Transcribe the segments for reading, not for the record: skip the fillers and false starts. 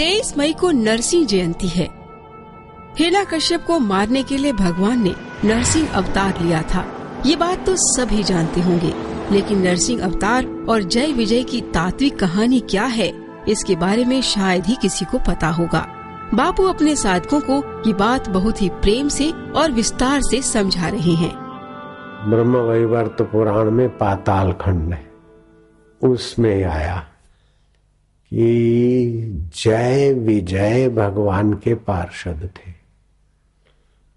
23 मई को नरसिंह जयंती है। हिरण्याकश्यप को मारने के लिए भगवान ने नरसिंह अवतार लिया था। ये बात तो सभी जानते होंगे, लेकिन नरसिंह अवतार और जय विजय की तात्विक कहानी क्या है, इसके बारे में शायद ही किसी को पता होगा। बापू अपने साधकों को ये बात बहुत ही प्रेम से और विस्तार से समझा रहे हैं। ब्रह्म वैवर्त पुराण में पाताल खंड है, उसमें आया कि जय विजय भगवान के पार्षद थे।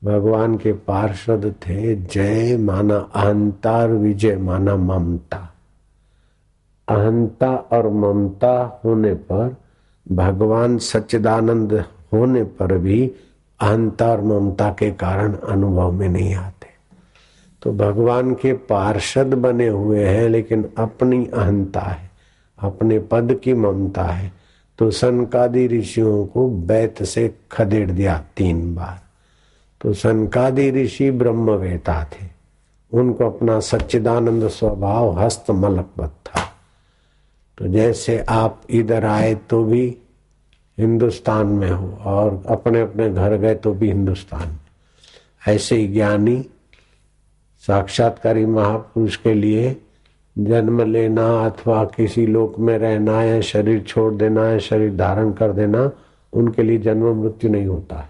भगवान के पार्षद थे। जय माना अहंता और विजय माना ममता। अहंता और ममता होने पर, भगवान सच्चिदानंद होने पर भी अहंता और ममता के कारण अनुभव में नहीं आते। तो भगवान के पार्षद बने हुए हैं, लेकिन अपनी अहंता है, अपने पद की ममता है। तो सनकादि ऋषियों को बैत से खदेड़ दिया 3 बार। तो सनकादि ऋषि ब्रह्मवेता थे, उनको अपना सच्चिदानंद स्वभाव हस्त मलकवत था। तो जैसे आप इधर आए तो भी हिंदुस्तान में हो और अपने अपने घर गए तो भी हिंदुस्तान में, ऐसे ही ज्ञानी साक्षात्कारी महापुरुष के लिए जन्म लेना अथवा किसी लोक में रहना या शरीर छोड़ देना या शरीर धारण कर देना, उनके लिए जन्म मृत्यु नहीं होता है,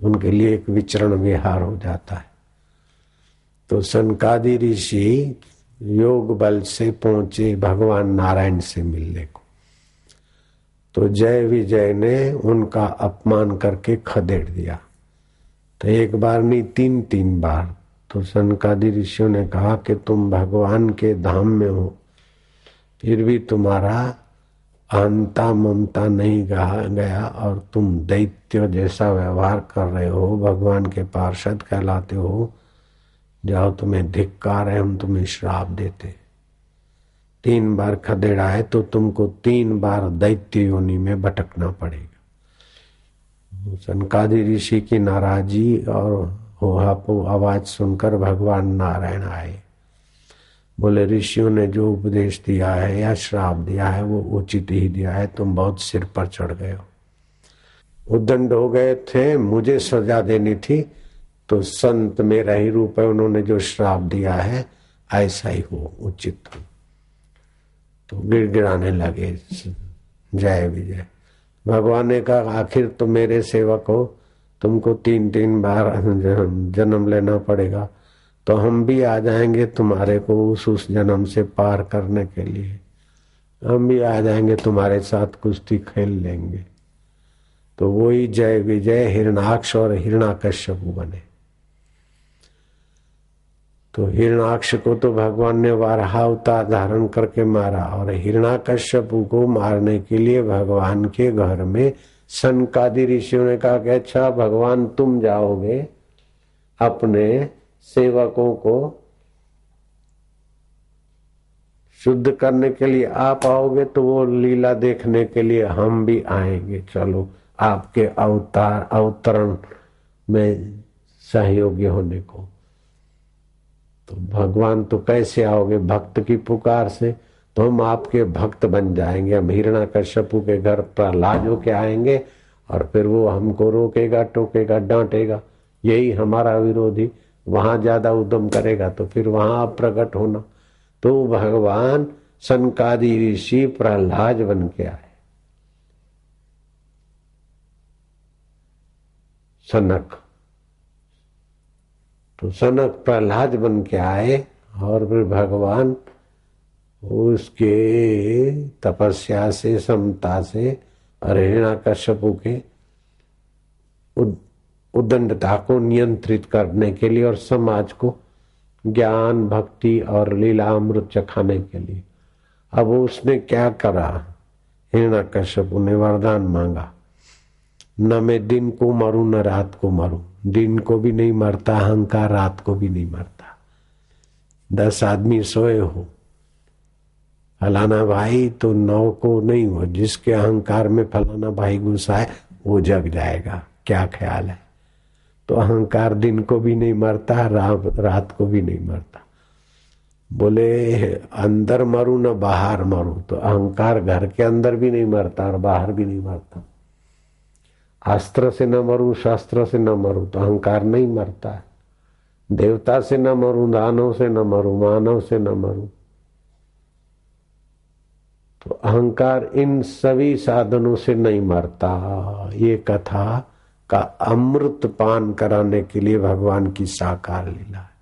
उनके लिए एक विचरण विहार हो जाता है। तो सनकादि ऋषि योग बल से पहुंचे भगवान नारायण से मिलने को। तो जय विजय ने उनका अपमान करके खदेड़ दिया। तो 1 बार नहीं 3 बार। तो सनकादि ऋषियों ने कहा कि तुम भगवान के धाम में हो, फिर भी तुम्हारा अहंता ममता नहीं गया और तुम दैत्य जैसा व्यवहार कर रहे हो, भगवान के पार्षद कहलाते हो। जाओ, तुम्हें धिक्कार है, हम तुम्हें श्राप देते। 3 बार खदेड़ा है तो तुमको 3 बार दैत्य योनि में भटकना पड़ेगा। सनकादि ऋषि की नाराजी और होहापो आवाज सुनकर भगवान नारायण आए। बोले, ऋषियों ने जो उपदेश दिया है या श्राप दिया है वो उचित ही दिया है, तुम बहुत सिर पर चढ़ गए हो, उद्दंड हो गए थे, मुझे सजा देनी थी। तो संत मेरा ही रूप है, उन्होंने जो श्राप दिया है ऐसा ही हो, उचित हो। तो गिड़गिड़ाने लगे जय विजय। भगवान ने कहा, आखिर तुम मेरे सेवक हो, तुमको 3 बार जन्म लेना पड़ेगा, तो हम भी आ जाएंगे तुम्हारे को उस जन्म से पार करने के लिए, हम भी आ जाएंगे तुम्हारे साथ कुश्ती खेल लेंगे। तो वही जय विजय हिरणाक्ष और हिरण्याकश्यप बने। तो हिरणाक्ष को तो भगवान ने वाराह अवतार धारण करके मारा, और हिरण्याकश्यप को मारने के लिए भगवान के घर में सनकादि ऋषियों ने कहा कि अच्छा भगवान तुम जाओगे, अपने सेवकों को शुद्ध करने के लिए आप आओगे, तो वो लीला देखने के लिए हम भी आएंगे, चलो आपके अवतरण में सहयोगी होने को। तो भगवान तो कैसे आओगे, भक्त की पुकार से, तो हम आपके भक्त बन जाएंगे। हम हिरण्याकश्यप के घर प्रहलाद होके आएंगे और फिर वो हमको रोकेगा, टोकेगा, डांटेगा, यही हमारा विरोधी वहां ज्यादा उद्यम करेगा तो फिर वहां आप प्रकट होना। तो भगवान सनकादि ऋषि प्रहलाद बन के आए, सनक। तो सनक प्रहलाद बन के आए और फिर भगवान उसके तपस्या से, समता से और हिरण्याकश्यप के उद्दंडता को नियंत्रित करने के लिए और समाज को ज्ञान, भक्ति और लीला अमृत चखाने के लिए। अब उसने क्या करा, हिरण्याकश्यप ने वरदान मांगा, न मैं दिन को मरूं न रात को मरूं। दिन को भी नहीं मरता अहंकार, रात को भी नहीं मरता। 10 आदमी सोए हो, फलाना भाई तो 9 को नहीं हो, जिसके अहंकार में फलाना भाई घुसा है वो जग जाएगा। क्या ख्याल है? तो अहंकार दिन को भी नहीं मरता, रात को भी नहीं मरता। बोले अंदर मरूं न बाहर मरूं, तो अहंकार घर के अंदर भी नहीं मरता और बाहर भी नहीं मरता। अस्त्र से न मरूं, शास्त्र से न मरूं, तो अहंकार नहीं मरता है। देवता से न मरूं, दानव से न मरूं, मानव से न मरूं, तो अहंकार इन सभी साधनों से नहीं मरता। ये कथा का अमृत पान कराने के लिए भगवान की साकार लीला है।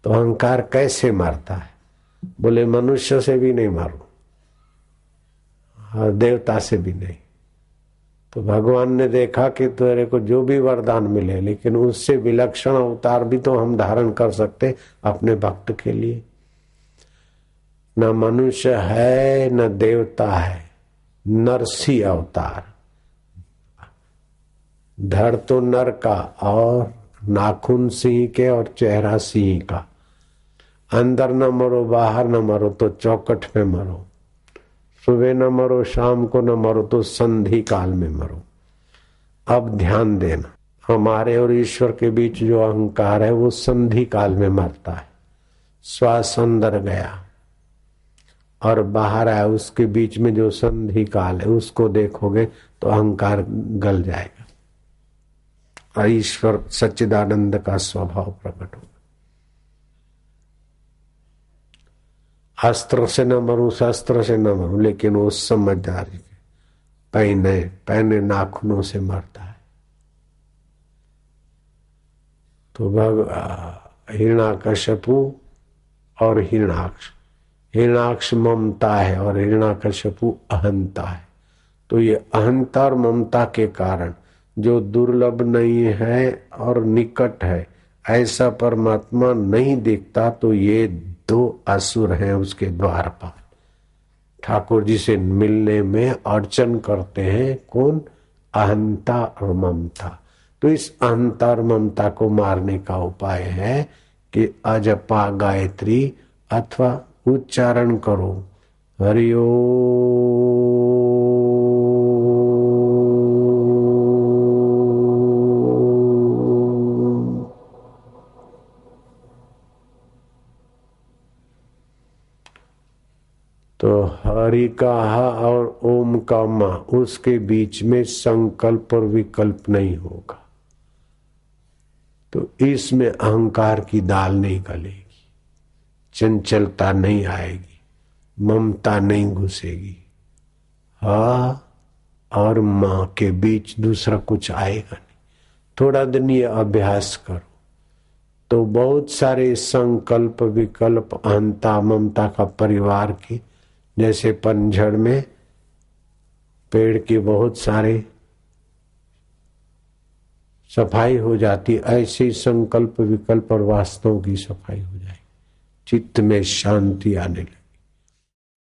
तो अहंकार कैसे मरता है? बोले मनुष्य से भी नहीं मारू और देवता से भी नहीं। तो भगवान ने देखा कि तेरे को जो भी वरदान मिले, लेकिन उससे विलक्षण अवतार भी तो हम धारण कर सकते अपने भक्त के लिए। न मनुष्य है न देवता है, नरसी अवतार। धड़ तो नर का और नाखून सिंह के और चेहरा सिंह का। अंदर न मरो बाहर न मरो तो चौकट पे मरो, सुबह न मरो शाम को न मरो तो संधि काल में मरो। अब ध्यान देना, हमारे और ईश्वर के बीच जो अहंकार है वो संधि काल में मरता है। श्वास अंदर गया और बाहर आया, उसके बीच में जो संधि काल है उसको देखोगे तो अहंकार गल जाएगा और ईश्वर सच्चिदानंद का स्वभाव प्रकट होगा। अस्त्र से न मरूं, शस्त्र से न मरूं, लेकिन वो समझदारी के पहने नाखूनों से मरता है। तो हिरण्याकश्यपु और हिरण्याक्ष ममता है और हिरण्याकश्यपु अहंता है। तो ये अहंता और ममता के कारण जो दुर्लभ नहीं है और निकट है ऐसा परमात्मा नहीं दिखता, तो ये दो असुर हैं उसके द्वार पर। ठाकुर जी से मिलने में अर्चन करते हैं कौन? अहंता और ममता। तो इस अहंता और ममता को मारने का उपाय है कि अजपा गायत्री अथवा उच्चारण करो हरि ओम। तो हरि का हा और ओम का मा, उसके बीच में संकल्प और विकल्प नहीं होगा, तो इसमें अहंकार की दाल नहीं गलेगी, चंचलता नहीं आएगी, ममता नहीं घुसेगी। हा और मां के बीच दूसरा कुछ आएगा नहीं। थोड़ा दिन ये अभ्यास करो तो बहुत सारे संकल्प विकल्प अहंता ममता का परिवार की, जैसे पनझड़ में पेड़ की बहुत सारे सफाई हो जाती, ऐसी संकल्प विकल्प और वास्तवों की सफाई हो जाएगी, चित्त में शांति आने लगे।